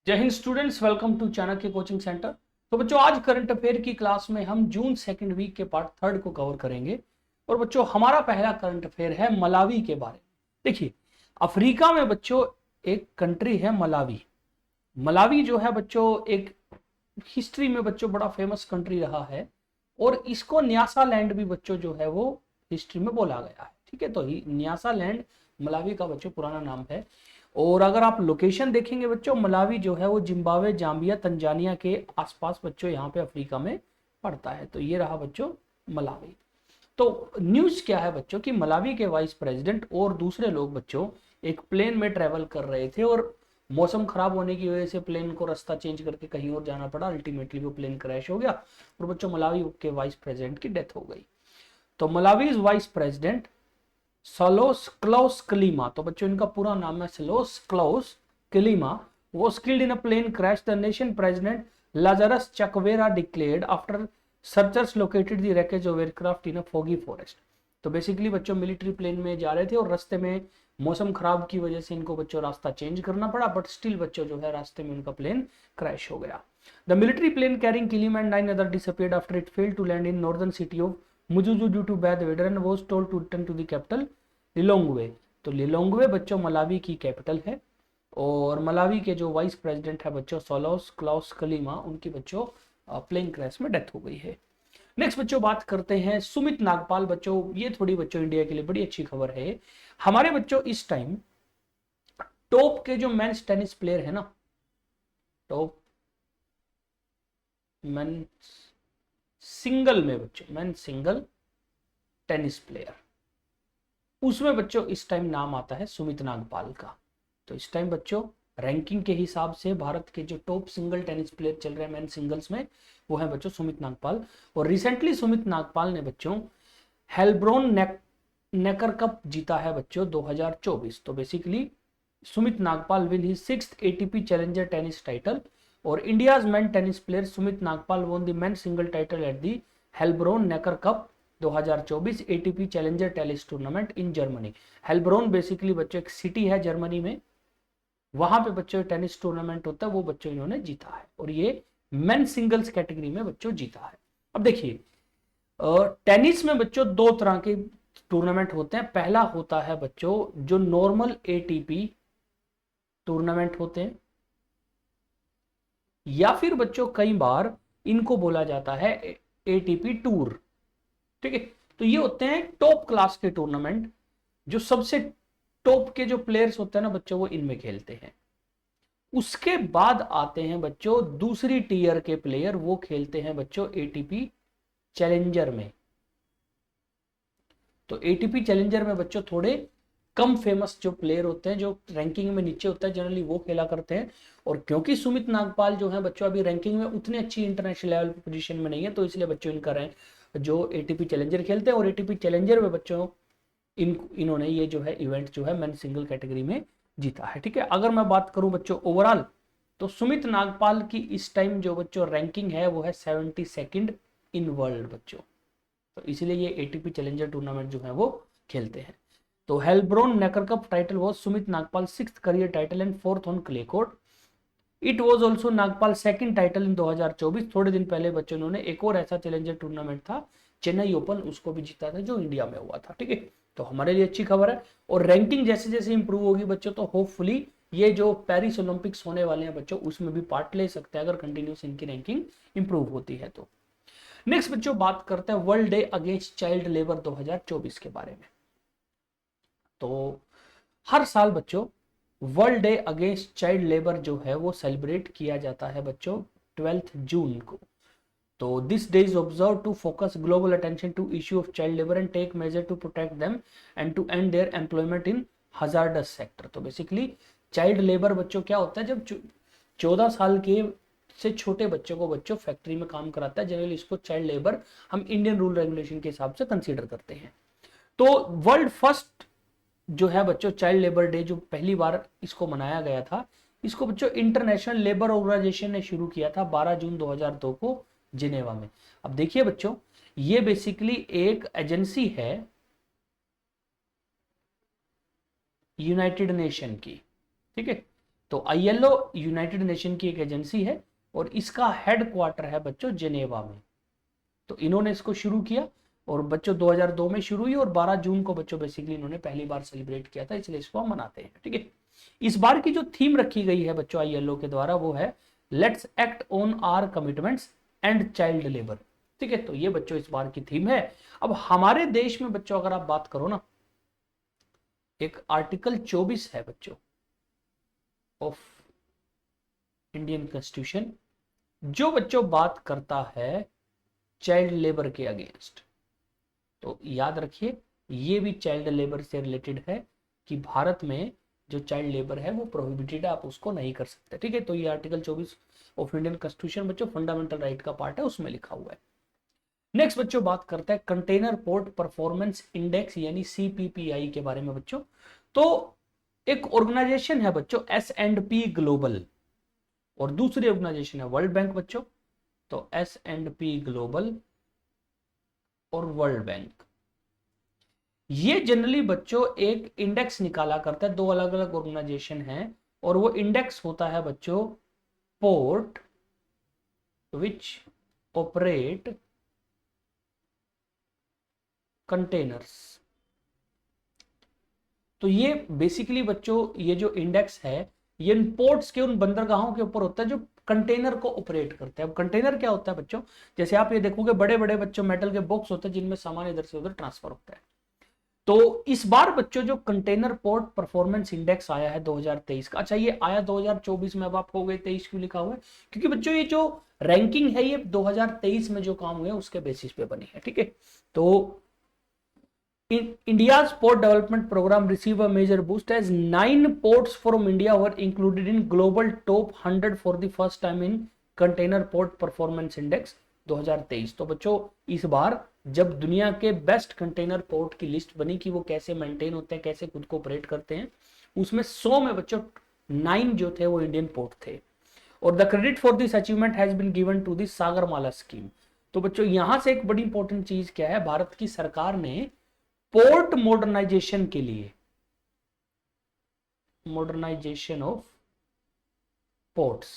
जय हिंद students, welcome to Chanakya coaching centre. तो बच्चों, आज करंट अफेयर की क्लास में हम जून सेकंड वीक के पार्ट थर्ड को कवर करेंगे। और बच्चों, हमारा पहला करंट अफेयर है मलावी के बारे में। देखिए, अफ्रीका में बच्चों एक कंट्री है मलावी। मलावी जो है बच्चों एक हिस्ट्री में बच्चों बड़ा फेमस कंट्री रहा है। और इसको न्यासा लैंड भी बच्चों जो है वो हिस्ट्री में बोला गया है। ठीक है, तो न्यासा लैंड मलावी का बच्चों पुराना नाम है। और अगर आप लोकेशन देखेंगे बच्चों, मलावी जो है वो जिम्बाब्वे, जाम्बिया, तंजानिया के आसपास बच्चों यहाँ पे अफ्रीका में पड़ता है। तो ये रहा बच्चों मलावी। तो न्यूज क्या है बच्चों कि मलावी के वाइस प्रेसिडेंट और दूसरे लोग बच्चों एक प्लेन में ट्रेवल कर रहे थे और मौसम खराब होने की वजह से प्लेन को रास्ता चेंज करके कहीं और जाना पड़ा। अल्टीमेटली वो प्लेन क्रैश हो गया और बच्चों मलावी के वाइस प्रेसिडेंट की डेथ हो गई। तो मलावी वाइस प्रेसिडेंट सलोस क्लाउस क्लीमा, तो बच्चों इनका पूरा नाम है सलोस Klaus क्लीमा, was killed in a plane crash. The nation president Lazarus Chakwera declared after searchers located the wreckage of aircraft in a foggy forest. तो बेसिकली बच्चों मिलिट्री प्लेन में जा रहे थे और रास्ते में मौसम खराब की वजह से इनको बच्चों रास्ता चेंज करना पड़ा, बट स्टिल बच्चों जो है रास्ते में उनका प्लेन क्रैश हो गया। द मिलिट्री प्लेन कैरिंग किलिम and 9 other disappeared after it failed to land in northern city of मुजुजु due to bad weather and was told to return to the capital लिलोंग्वे। तो लिलोंग्वे बच्चों मलावी की capital है। और Malawi के जो vice president है बच्चों सोलोस क्लाउस कलीमा, उनकी बच्चों प्लेन क्रैश में डेथ हो गई है। नेक्स्ट बच्चों बात करते हैं सुमित नागपाल। बच्चों ये थोड़ी बच्चों इंडिया के लिए बड़ी अच्छी खबर है। हमारे बच्चों इस टाइम टॉप के जो मेंस टेनिस प्लेयर है ना, टॉप मेंस सिंगल में बच्चों मेन सिंगल टेनिस प्लेयर, उसमें बच्चों इस टाइम नाम आता है सुमित नागपाल का। तो इस टाइम बच्चों रैंकिंग के हिसाब से भारत के जो टॉप सिंगल टेनिस प्लेयर चल रहे हैं मेन सिंगल्स में, वो है बच्चों सुमित नागपाल। और रिसेंटली सुमित नागपाल ने बच्चों हेल्ब्रोन नेकर कप जीता है बच्चों 2024। तो basically Sumit Nagpal win his 6th ATP challenger tennis title. और India's men tennis player Sumit Nagpal won the men single title at the Heilbronn Neckar cup 2024 ATP challenger tennis tournament in Germany. Heilbronn basically बच्चों एक city है Germany में, वहां पे बच्चों tennis tournament होता है, वो बच्चों इन्होंने जीता है और ये मेन सिंगल्स कैटेगरी में बच्चों जीता है। अब देखिए, टेनिस में बच्चों दो तरह के टूर्नामेंट होते हैं। पहला होता है बच्चों जो नॉर्मल एटीपी टूर्नामेंट होते हैं, या फिर बच्चों कई बार इनको बोला जाता है एटीपी टूर। ठीक है, तो ये होते हैं टॉप क्लास के टूर्नामेंट, जो सबसे टॉप के जो प्लेयर्स होते हैं ना बच्चों, वो इनमें खेलते हैं। उसके बाद आते हैं बच्चों दूसरी टीयर के प्लेयर, वो खेलते हैं बच्चों एटीपी चैलेंजर में। तो एटीपी चैलेंजर में बच्चों थोड़े कम फेमस जो प्लेयर होते हैं, जो रैंकिंग में नीचे होता है जनरली, वो खेला करते हैं। और क्योंकि सुमित नागपाल जो है बच्चों अभी रैंकिंग में उतनी अच्छी इंटरनेशनल लेवल पोजीशन में नहीं है, तो इसलिए बच्चों इनका रैंक जो एटीपी चैलेंजर खेलते हैं। और एटीपी चैलेंजर में बच्चों इन्होंने ये जो है इवेंट जो है मेन सिंगल कैटेगरी में जीता है। ठीक है, अगर मैं बात करूं बच्चों ओवरऑल, तो सुमित नागपाल की इस टाइम जो बच्चों रैंकिंग है वो है 72nd इन वर्ल्ड बच्चों। तो इसलिए ये एटीपी चैलेंजर टूर्नामेंट जो है वो खेलते हैं। तो Heilbronn Neckar cup title was Sumit Nagpal 6th career title and 4th on clay court. It was also Nagpal second title in 2024। थोड़े दिन पहले बच्चों ने एक और ऐसा चैलेंजर टूर्नामेंट था चेन्नई ओपन, उसको भी जीता था जो इंडिया में हुआ था। ठीक है, तो हमारे लिए अच्छी खबर है। और रैंकिंग जैसे जैसे इंप्रूव होगी बच्चों, तो होपफुली ये जो पेरिस ओलंपिक्स होने वाले हैं बच्चों, उसमें भी पार्ट ले सकते हैं अगर कंटिन्यूस इनकी रैंकिंग इंप्रूव होती है तो। नेक्स्ट बच्चों बात करते हैं world day against child labour 2024 के बारे में। तो हर साल बच्चों world day against child labour जो है वो सेलिब्रेट किया जाता है बच्चों 12 जून को। तो this day is observe to focus global attention to issue of child labour and take measure to protect them and to end their employment in hazardous sector. तो बेसिकली चाइल्ड लेबर बच्चों क्या होता है, जब 14 साल के से छोटे बच्चों को बच्चों फैक्ट्री में काम कराता है, जनरली इसको चाइल्ड लेबर हम इंडियन रूल रेगुलेशन के हिसाब से कंसीडर करते हैं। तो वर्ल्ड फर्स्ट जो है बच्चों चाइल्ड लेबर डे, जो पहली बार इसको मनाया गया था, इसको बच्चों इंटरनेशनल लेबर ऑर्गेनाइजेशन ने शुरू किया था 12 जून 2002 को जिनेवा में। अब देखिए बच्चों, ये बेसिकली एक एजेंसी है यूनाइटेड नेशन की। ठीक है, तो आईएलओ यूनाइटेड नेशन की एक एजेंसी है और इसका हेडक्वार्टर है बच्चों जेनेवा में। तो इन्होंने इसको शुरू किया और बच्चों 2002 में शुरू हुई और 12 जून को बच्चों बेसिकली इन्होंने पहली बार सेलिब्रेट किया था, इसलिए इसको हम मनाते हैं। ठीक है, इस बार की जो थीम रखी गई है बच्चों आईएलओ के द्वारा वो है let's act on our commitments and child labour. ठीक है, तो ये बच्चों इस बार की थीम है। अब हमारे देश में बच्चों अगर आप बात करो ना, एक आर्टिकल 24 है बच्चों ऑफ इंडियन कॉन्स्टिट्यूशन, जो बच्चों बात करता है चाइल्ड लेबर के अगेंस्ट। तो याद रखिए ये भी चाइल्ड लेबर से रिलेटेड है कि भारत में जो चाइल्ड लेबर है वो प्रोहिबिटेड है, आप उसको नहीं कर सकते। ठीक है, तो ये आर्टिकल 24 ऑफ इंडियन कॉन्स्टिट्यूशन बच्चों फंडामेंटल राइट का पार्ट है, उसमें लिखा हुआ है। नेक्स्ट बच्चों बात करते हैं कंटेनर पोर्ट परफॉर्मेंस इंडेक्स यानी सीपीपीआई के बारे में बच्चों। तो एक ऑर्गेनाइजेशन है बच्चों S&P ग्लोबल और दूसरी ऑर्गेनाइजेशन है वर्ल्ड बैंक बच्चों। तो S&P ग्लोबल और वर्ल्ड बैंक ये जनरली बच्चों एक इंडेक्स निकाला करता है, दो अलग अलग ऑर्गेनाइजेशन हैं और वो इंडेक्स होता है बच्चों पोर्ट विच ऑपरेट कंटेनर्स। तो ये बेसिकली बच्चों ये जो इंडेक्स है ये इन पोर्ट्स के उन बंदरगाहों के ऊपर होता है जो कंटेनर को ऑपरेट करते हैं। अब कंटेनर क्या होता है बच्चों, जैसे आप ये देखोगे बड़े बड़े बच्चों मेटल के बॉक्स होते हैं जिनमें सामान इधर से उधर ट्रांसफर होता है। तो इस बार बच्चों जो कंटेनर पोर्ट परफॉर्मेंस इंडेक्स आया है 2023 का, अच्छा ये आया 2024 में, अब आप हो गए 23 क्यों लिखा हुआ है, क्योंकि बच्चों ये जो रैंकिंग है ये 2023 में जो काम हुए उसके बेसिस पे बनी है। ठीक है, तो India's port development program received a major boost as 9 ports from India were included in global top 100 for the first time in Container Port Performance Index 2023। तो बच्चों इस बार जब दुनिया के बेस्ट कंटेनर पोर्ट की लिस्ट बनी कि वो कैसे मेंटेन होते हैं, कैसे खुद को ऑपरेट करते हैं, उसमें 100 में बच्चों 9 जो थे वो इंडियन पोर्ट थे। और the credit for this achievement has been given to the Sagarmala scheme. तो बच्चों यहां से एक बड़ी इंपॉर्टेंट चीज क्या है, भारत की सरकार ने पोर्ट मॉडर्नाइजेशन के लिए, मॉडर्नाइजेशन ऑफ पोर्ट्स,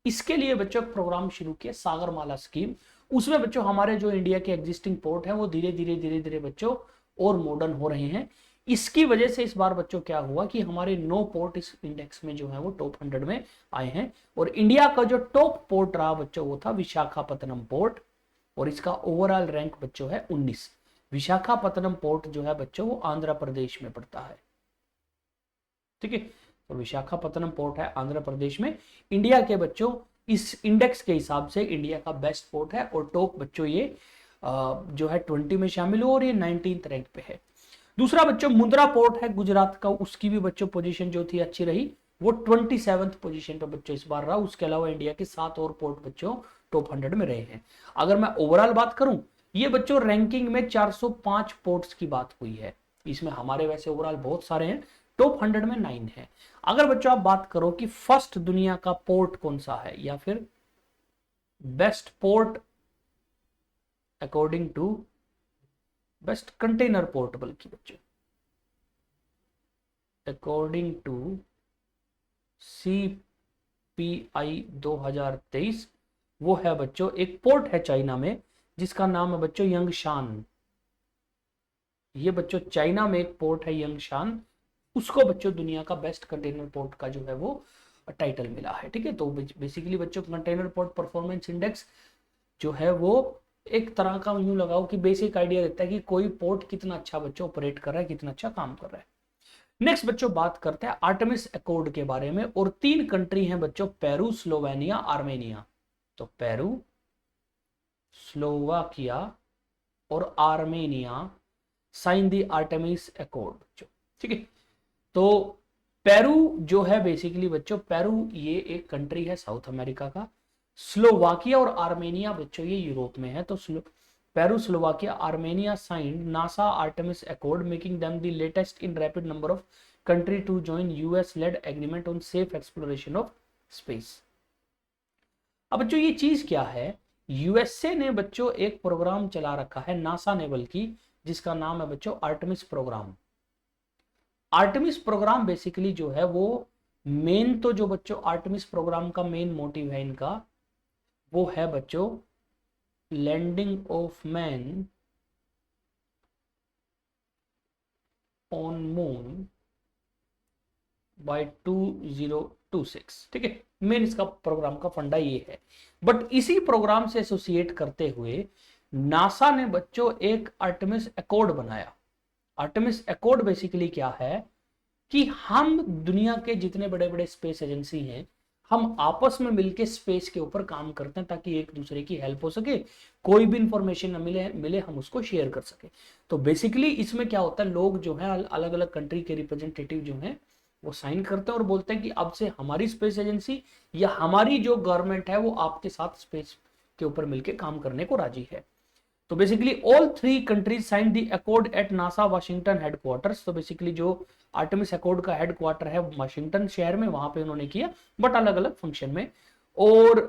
इसके लिए बच्चों प्रोग्राम शुरू किया सागरमाला स्कीम। उसमें बच्चों हमारे जो इंडिया के एग्जिस्टिंग पोर्ट हैं वो धीरे धीरे बच्चों और मॉडर्न हो रहे हैं। इसकी वजह से इस बार बच्चों क्या हुआ कि हमारे 9 पोर्ट इस इंडेक्स में जो है वो टॉप 100 में आए हैं और इंडिया का जो टॉप पोर्ट रहा बच्चों वो था विशाखापत्तनम पोर्ट और इसका ओवरऑल रैंक बच्चों है 19। विशाखापत्तनम पोर्ट जो है बच्चों वो आंध्र प्रदेश में पड़ता है। ठीक है, तो विशाखापत्तनम पोर्ट है आंध्र प्रदेश में। इंडिया के बच्चों इस इंडेक्स के हिसाब से इंडिया का बेस्ट पोर्ट है और टॉप बच्चों ये जो है 20 में शामिल हो और ये 19th रैंक पे है। दूसरा बच्चों मुंद्रा पोर्ट है गुजरात का, उसकी भी बच्चों पोजीशन जो थी अच्छी रही, वो 27th पोजीशन पे बच्चों इस बार रहा। उसके अलावा इंडिया के 7 और पोर्ट बच्चों टॉप 100 में रहे हैं। अगर मैं ओवरऑल बात करूं ये बच्चों रैंकिंग में 405 पोर्ट्स की बात हुई है, इसमें हमारे वैसे ओवरऑल बहुत सारे हैं, टॉप 100 में 9 है। अगर बच्चों आप बात करो कि फर्स्ट दुनिया का पोर्ट कौन सा है या फिर best port according to best container port, बल्कि बच्चों अकॉर्डिंग टू CPI 2023 वो है बच्चों एक पोर्ट है चाइना में जिसका नाम है बच्चों यंगशान। ये बच्चों चाइना में एक पोर्ट है यंगशान, उसको बच्चों दुनिया का बेस्ट कंटेनर पोर्ट का जो है वो टाइटल मिला है। ठीक है, तो बेसिकली बच्चों कंटेनर पोर्ट परफॉर्मेंस इंडेक्स जो है वो एक तरह का यूं लगाओ कि बेसिक आइडिया देता है कि कोई पोर्ट कितना अच्छा बच्चों ऑपरेट कर रहा है, कितना अच्छा काम कर रहा है। नेक्स्ट बच्चों बात करते हैं आर्टेमिस अकॉर्ड के बारे में और 3 कंट्री हैं बच्चों पेरू, स्लोवेनिया, आर्मेनिया। तो पेरू, स्लोवाकिया और Armenia sign the Artemis accord. ठीक है, तो पेरू जो है बेसिकली बच्चों, पेरू ये एक कंट्री है साउथ अमेरिका का, स्लोवाकिया और आर्मेनिया बच्चों ये यूरोप में है। तो Peru, Slovakia, Armenia signed NASA Artemis accord making them the latest in rapid number of country to join US led agreement on safe exploration of space. अब बच्चों ये चीज क्या है, USA ने बच्चों एक प्रोग्राम चला रखा है नासा ने बल्कि, जिसका नाम है बच्चों Artemis programme. Artemis programme basically जो है वो मेन तो जो बच्चों आर्टेमिस प्रोग्राम का मेन मोटिव है इनका, वो है बच्चों landing of man on moon by 2026। ठीक है, मेन इसका प्रोग्राम का फंडा ये है। बट इसी प्रोग्राम से एसोसिएट करते हुए नासा ने बच्चों एक आर्टेमिस अकॉर्ड बनाया। आर्टेमिस अकॉर्ड बेसिकली क्या है कि हम दुनिया के जितने बड़े बड़े स्पेस एजेंसी हैं, हम आपस में मिलके स्पेस के ऊपर काम करते हैं ताकि एक दूसरे की हेल्प हो सके, कोई भी इंफॉर्मेशन न मिले हम उसको शेयर कर सके। तो बेसिकली इसमें क्या होता है, लोग जो है अलग अलग कंट्री के रिप्रेजेंटेटिव जो हैं वो साइन करते हैं और बोलते हैं कि अब से हमारी स्पेस एजेंसी या हमारी जो गवर्नमेंट है वो आपके साथ स्पेस के ऊपर मिलकर काम करने को राजी है। तो basically all three countries sign the accord at NASA Washington headquarters. तो बेसिकली जो आर्टेमिस अकॉर्ड का हेडक्वार्टर है वाशिंगटन शहर में, वहां पे उन्होंने किया, बट अलग अलग फंक्शन में। और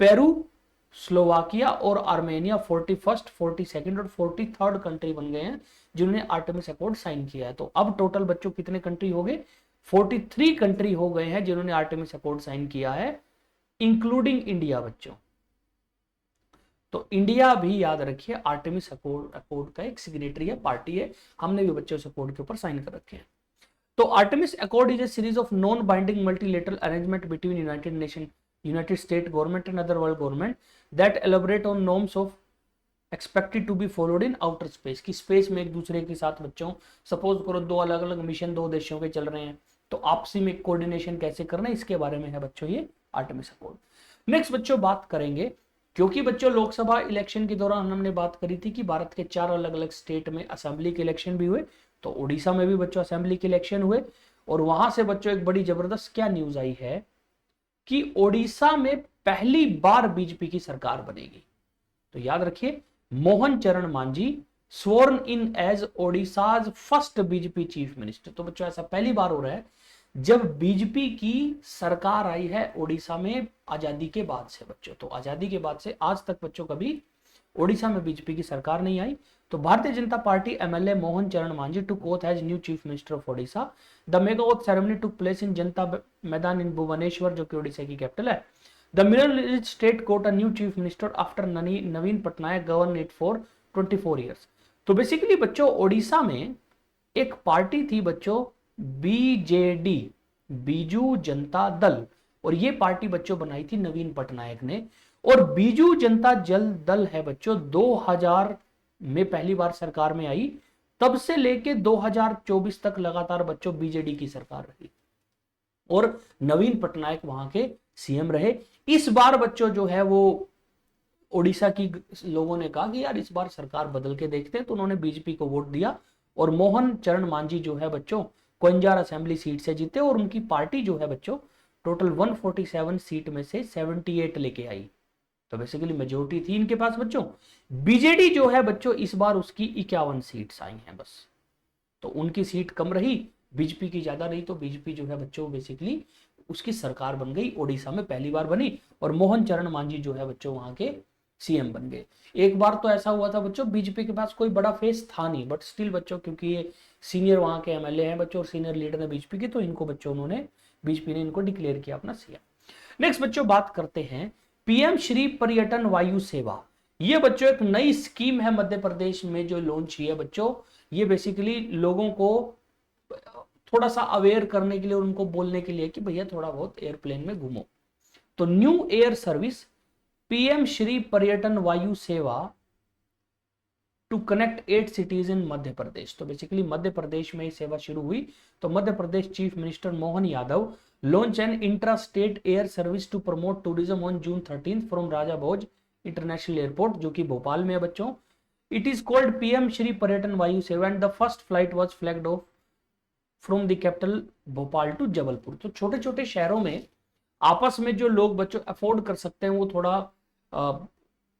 पेरू, स्लोवाकिया और आर्मेनिया 41st, 42nd और 43rd कंट्री बन गए हैं जिन्होंने आर्टेमिस अकॉर्ड साइन किया है। तो अब टोटल बच्चों कितने कंट्री हो गए, 43 कंट्री हो गए हैं जिन्होंने आर्टेमिस अकॉर्ड साइन किया है, इंक्लूडिंग इंडिया बच्चों। तो इंडिया भी याद रखिए आर्टेमिस अकॉर्ड का एक सिग्नेटरी है, पार्टी है, हमने भी बच्चों इस अकॉर्ड के ऊपर साइन कर रखे हैं। तो Artemis accord is a series of non binding multilateral arrangement between United State government and other world government that elaborate on norms of expected to be followed in outer space. की space में एक दूसरे के साथ बच्चों, suppose करो दो अलग अलग मिशन दो देशों के चल रहे हैं, तो आपसी में कोऑर्डिनेशन कैसे करना है, इसके बारे में है बच्चों ये आर्टेमिस अकॉर्ड। नेक्स्ट बच्चों बात करेंगे, क्योंकि बच्चों लोकसभा इलेक्शन के दौरान हमने बात करी थी कि भारत के 4 अलग अलग स्टेट में असेंबली के इलेक्शन भी हुए, तो उड़ीसा में भी बच्चों असेंबली के इलेक्शन हुए। और वहां से बच्चों एक बड़ी जबरदस्त क्या न्यूज आई है कि ओडिशा में पहली बार बीजेपी की सरकार बनेगी। तो याद रखिए, Mohan Charan Majhi sworn in as Odisha's first BJP chief minister. तो बच्चों ऐसा पहली बार हो रहा है जब बीजेपी की सरकार आई है ओडिशा में आजादी के बाद से बच्चों। तो आजादी के बाद से आज तक बच्चों कभी ओडिशा में बीजेपी की सरकार नहीं आई। तो Bharatiya Janata party MLA Mohan Charan Majhi took oath as new chief minister of Odisha. The mega oath ceremony took place in Janata Maidan इन भुवनेश्वर, जो कि ओडिशा की कैपिटल है। The mirror state got a new chief minister after Naveen Patnaik govern it for 24 years. तो basically बच्चों ओडिशा में एक party थी बच्चों बीजेडी, बीजू जनता दल, और ये पार्टी बच्चों बनाई थी नवीन पटनायक ने। और बीजू जनता दल है बच्चों 2000 में पहली बार सरकार में आई, तब से लेके 2024 तक लगातार बच्चों बीजेडी की सरकार रही और नवीन पटनायक वहां के सीएम रहे। इस बार बच्चों जो है वो ओडिशा की लोगों ने कहा कि यार इस बार सरकार बदल के देखते हैं, तो उन्होंने बीजेपी को वोट दिया और मोहन चरण मांझी जो है बच्चों कोइंजार असेंबली सीट से जीते और उनकी पार्टी जो है बच्चों टोटल 147 सीट में से 78 लेके आई। तो बेसिकली मेजोरिटी थी इनके पास बच्चों। बीजेडी जो है बच्चों इस बार उसकी 51 सीट्स आई हैं बस, तो उनकी सीट कम रही, बीजेपी की ज्यादा रही। तो बीजेपी जो है बच्चों बेसिकली उसकी सरकार बन गई, ओडिशा में पहली बार बनी और मोहन चरण मांझी जो है बच्चों वहां के सीएम बन गए। एक बार तो ऐसा हुआ था बच्चों बीजेपी के पास कोई बड़ा फेस था नहीं, बट स्टिल बच्चों क्योंकि ये सीनियर वहां के एमएलए हैं बच्चों और सीनियर लीडर है बीजेपी के, तो इनको बच्चों उन्होंने बीजेपी ने इनको डिक्लेयर किया अपना सीएम। नेक्स्ट बच्चों बात करते हैं पीएम श्री पर्यटन वायु सेवा। ये बच्चों एक नई स्कीम है मध्य प्रदेश में जो लॉन्च हुई है बच्चों। ये बेसिकली लोगों को थोड़ा सा अवेयर करने के लिए और उनको बोलने के लिए कि भैया थोड़ा बहुत एयरप्लेन में घूमो। तो new air service PM Shri Paryatan Vayu Seva to connect 8 cities in Madhya Pradesh. तो बेसिकली मध्य प्रदेश में सेवा शुरू हुई। तो Madhya Pradesh chief minister Mohan Yadav launch an intra state air service to promote tourism on June 13 from Raja Bhoj international airport, जो कि भोपाल में है बच्चों। It is called PM Shri Paryatan Vayu Seva and the first flight was flagged off from the capital Bhopal to Jabalpur. तो छोटे छोटे शहरों में आपस में जो लोग बच्चों अफोर्ड कर सकते हैं वो थोड़ा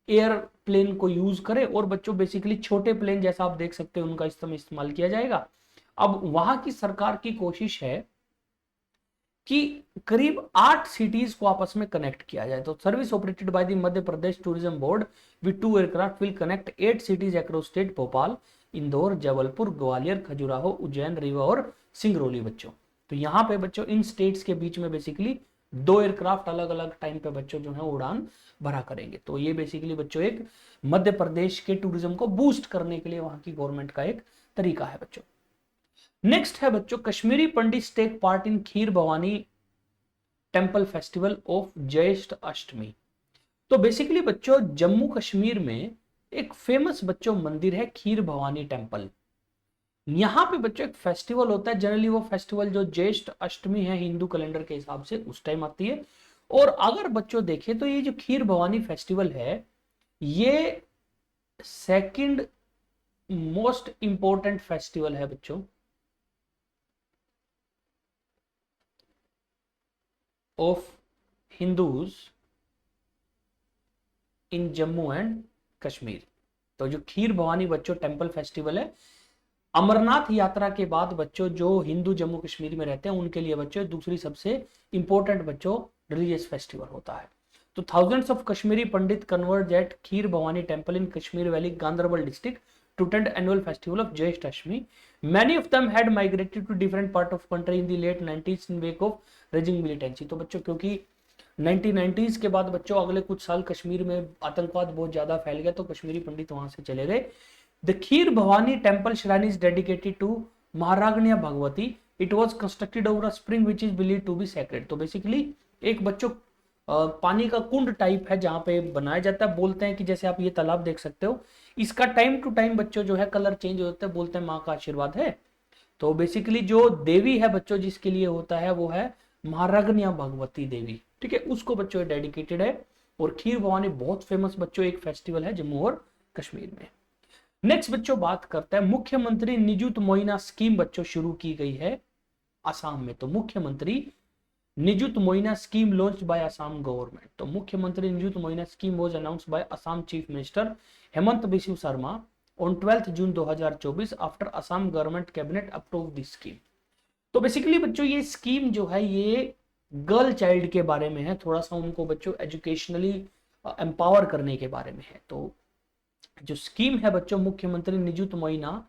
एयरप्लेन को यूज करें और बच्चों बेसिकली छोटे प्लेन जैसा आप देख सकते हैं उनका इस्तेमाल किया जाएगा। अब वहां की सरकार की कोशिश है कि करीब 8 सिटीज को आपस में कनेक्ट किया जाए। तो service operated by the Madhya Pradesh tourism board with 2 aircraft will connect 8 cities across state Bhopal, Indore, Jabalpur, Gwalior, Khajuraho, Ujjain, Rewa और सिंगरौली बच्चों। तो तो यहाँ पे बच्चों इन स्टेट्स के बीच में बेसिकली 2 एयरक्राफ्ट अलग अलग टाइम पे बच्चों जो है उड़ान भरा करेंगे। तो ये बेसिकली बच्चों एक मध्य प्रदेश के टूरिज्म को बूस्ट करने के लिए वहां की गवर्नमेंट का एक तरीका है बच्चों। नेक्स्ट है बच्चों, Kashmiri Pandit take part in Kheer Bhawani temple festival of Jyeshtha Ashtami. तो बेसिकली बच्चों जम्मू कश्मीर में एक फेमस बच्चों मंदिर है खीर भवानी टेम्पल। यहाँ पे बच्चों एक फेस्टिवल होता है, जनरली वो फेस्टिवल जो ज्येष्ठ अष्टमी है हिंदू कैलेंडर के हिसाब से उस टाइम आती है। और अगर बच्चों देखें तो ये जो खीर भवानी फेस्टिवल है ये सेकंड मोस्ट इंपॉर्टेंट फेस्टिवल है बच्चों of Hindus in Jammu and Kashmir. तो जो खीर भवानी बच्चों टेम्पल फेस्टिवल है अमरनाथ यात्रा के बाद बच्चों जो हिंदू जम्मू कश्मीर में रहते हैं उनके लिए बच्चों दूसरी सबसे इंपॉर्टेंट बच्चों रिलीजियस फेस्टिवल होता है। तो thousands of Kashmiri Pandit converge eight kheer Bhawani temple in Kashmir valley Ganderbal district to attend annual festival of Jyesht Ashmi. Many of them had migrated to different part of country in the late 90s in wake of rising militancy. तो बच्चों क्योंकि 1990s के बाद बच्चों अगले कुछ साल कश्मीर में आतंकवाद बहुत ज्यादा फैल गया तो कश्मीरी पंडित वहां से चले गए। The Kheer Bhawani temple shrine is dedicated to Maharagnya Bhagwati. It was constructed over a spring which is believed to be sacred. तो बेसिकली एक बच्चों पानी का कुंड टाइप है जहां पे बनाया जाता है। बोलते हैं कि जैसे आप ये तालाब देख सकते हो इसका टाइम टू टाइम बच्चों जो है कलर चेंज होता है, बोलते हैं माँ का आशीर्वाद है। तो बेसिकली जो देवी है बच्चों जिसके लिए होता है वो है महारागण्या भगवती देवी, ठीक है, उसको बच्चों डेडिकेटेड है। और खीर भवानी बहुत फेमस बच्चों एक फेस्टिवल है जम्मू और कश्मीर में। नेक्स्ट बच्चों बात करते हैं मुख्यमंत्री निजुत मोइना स्कीम बच्चों शुरू की गई है आसाम में। तो Mukhyamantri Nijut Moina scheme launched by Assam government. तो Mukhyamantri Nijut Moina scheme was announced by Assam chief minister Himanta Biswa Sarma on 12 June 2024 after Assam government cabinet approve this scheme. तो बेसिकली बच्चों ये स्कीम जो है ये गर्ल चाइल्ड के बारे में है, थोड़ा सा उनको बच्चों एजुकेशनली एम्पावर करने के बारे में है। तो जो स्कीम है बच्चों मुख्यमंत्री निजुत मोइना,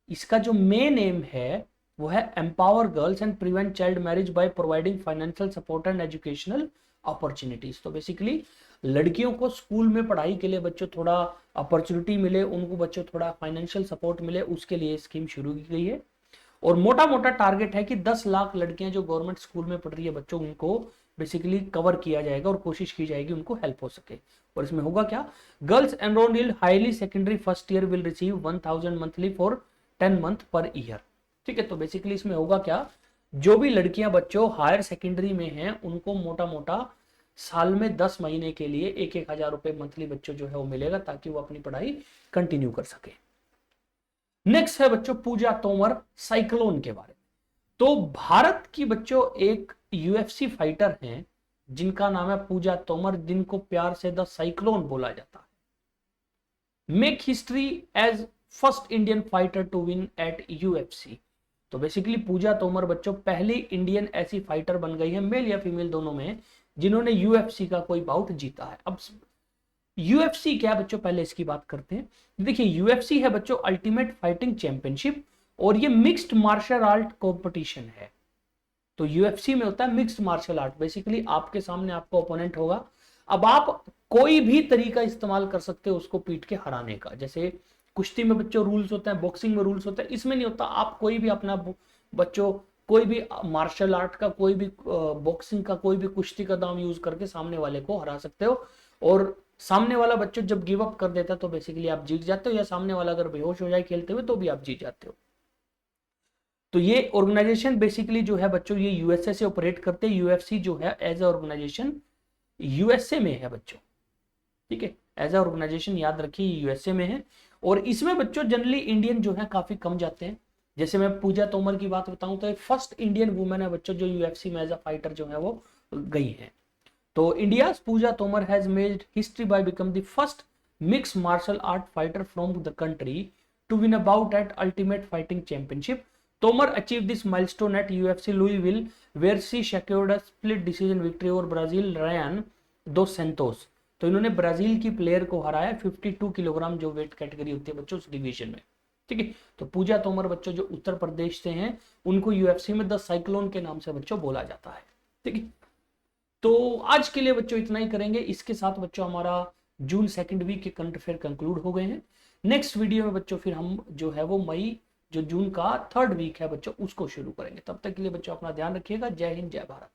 इसका जो मेन एम है वो है empower girls and prevent child marriage by providing financial support and educational opportunities. तो बेसिकली लड़कियों को स्कूल में पढ़ाई के लिए बच्चों थोड़ा अपॉर्चुनिटी मिले, उनको बच्चों थोड़ा फाइनेंशियल सपोर्ट मिले, उसके लिए स्कीम शुरू की गई है। और मोटा मोटा टारगेट है कि 10 लाख लड़कियां जो गवर्नमेंट स्कूल में पढ़ रही है बच्चों उनको बेसिकली कवर किया जाएगा और कोशिश की जाएगी उनको हेल्प हो सके। और इसमें होगा क्या, girls enrolled in highly secondary first year will receive 1000 monthly for 10 month per year, ठीक है। तो बेसिकली इसमें होगा क्या, जो भी लड़कियां बच्चों हायर सेकेंडरी में हैं उनको मोटा मोटा साल में 10 महीने के लिए 1,000 रुपए मंथली बच्चों जो है वो मिलेगा ताकि वो अपनी पढ़ाई कंटिन्यू कर सके। नेक्स्ट है बच्चों पूजा तोमर साइक्लोन के बारे में। तो भारत की बच्चों एक यूएफसी फाइटर हैं जिनका नाम है पूजा तोमर, जिनको प्यार से द साइक्लोन बोला जाता है। Make history as first Indian fighter to win at UFC. तो बेसिकली पूजा तोमर बच्चों पहली इंडियन ऐसी फाइटर बन गई है मेल या फीमेल दोनों में जिन्होंने यूएफसी का कोई बाउट जीता है। अब यूएफसी क्या है बच्चों, पहले इसकी बात करते हैं। देखिए यूएफसी है बच्चों अल्टीमेट फाइटिंग चैंपियनशिप और ये मिक्स्ड मार्शल आर्ट कॉम्पिटिशन है। तो यूएफसी में होता है मिक्स्ड मार्शल आर्ट, बेसिकली आपके सामने आपका ओपोनेंट होगा, अब आप कोई भी तरीका इस्तेमाल कर सकते हो उसको पीट के हराने का। जैसे कुश्ती में बच्चों रूल्स होते हैं, बॉक्सिंग में रूल्स होते हैं, इसमें नहीं होता। आप कोई भी अपना बच्चों कोई भी मार्शल आर्ट का कोई भी बॉक्सिंग का कोई भी कुश्ती का दाम यूज करके सामने वाले को हरा सकते हो। और सामने वाला बच्चों जब गिव अप कर देता है तो बेसिकली आप जीत जाते हो, या सामने वाला अगर बेहोश हो जाए खेलते हुए तो भी आप जीत जाते हो। तो ये ऑर्गेनाइजेशन बेसिकली जो है बच्चों ये यूएसए से ऑपरेट करते हैं। यूएफसी जो है एज ए ऑर्गेनाइजेशन यूएसए में है बच्चों, ठीक है, एज ए ऑर्गेनाइजेशन याद रखिए यूएसए में है। और इसमें बच्चों जनरली इंडियन जो है काफी कम जाते हैं। जैसे मैं पूजा तोमर की बात बताऊं तो फर्स्ट इंडियन वुमेन है बच्चों जो यूएफसी में एज अ फाइटर जो है वो गई है। तो India Pooja Tomar has made history by become the first mix martial art fighter from the country to win a bout at ultimate fighting championship. Tomar achieve this milestone at UFC लुइविल where she secured a split decision victory over Brazil Rayanne dos Santos. तो इन्होंने Brazil की player को हराया 52 kilogram जो weight category होती है बच्चों उस डिवीजन में। ठीक है। तो पूजा तोमर बच्चों जो उत्तर प्रदेश से हैं, उनको यूएफसी में द साइक्लोन के नाम से बच्चों बोला जाता है। ठीक है। तो आज के लिए बच्चों इतना ही करेंगे। इसके साथ बच्चों हमारा जून सेकंड वीक के करंट अफेयर कंक्लूड हो गए हैं। नेक्स्ट वीडियो में बच्चों फिर हम जो है वो मई जो जून का थर्ड वीक है बच्चों उसको शुरू करेंगे। तब तक के लिए बच्चों अपना ध्यान रखिएगा। जय हिंद, जय भारत।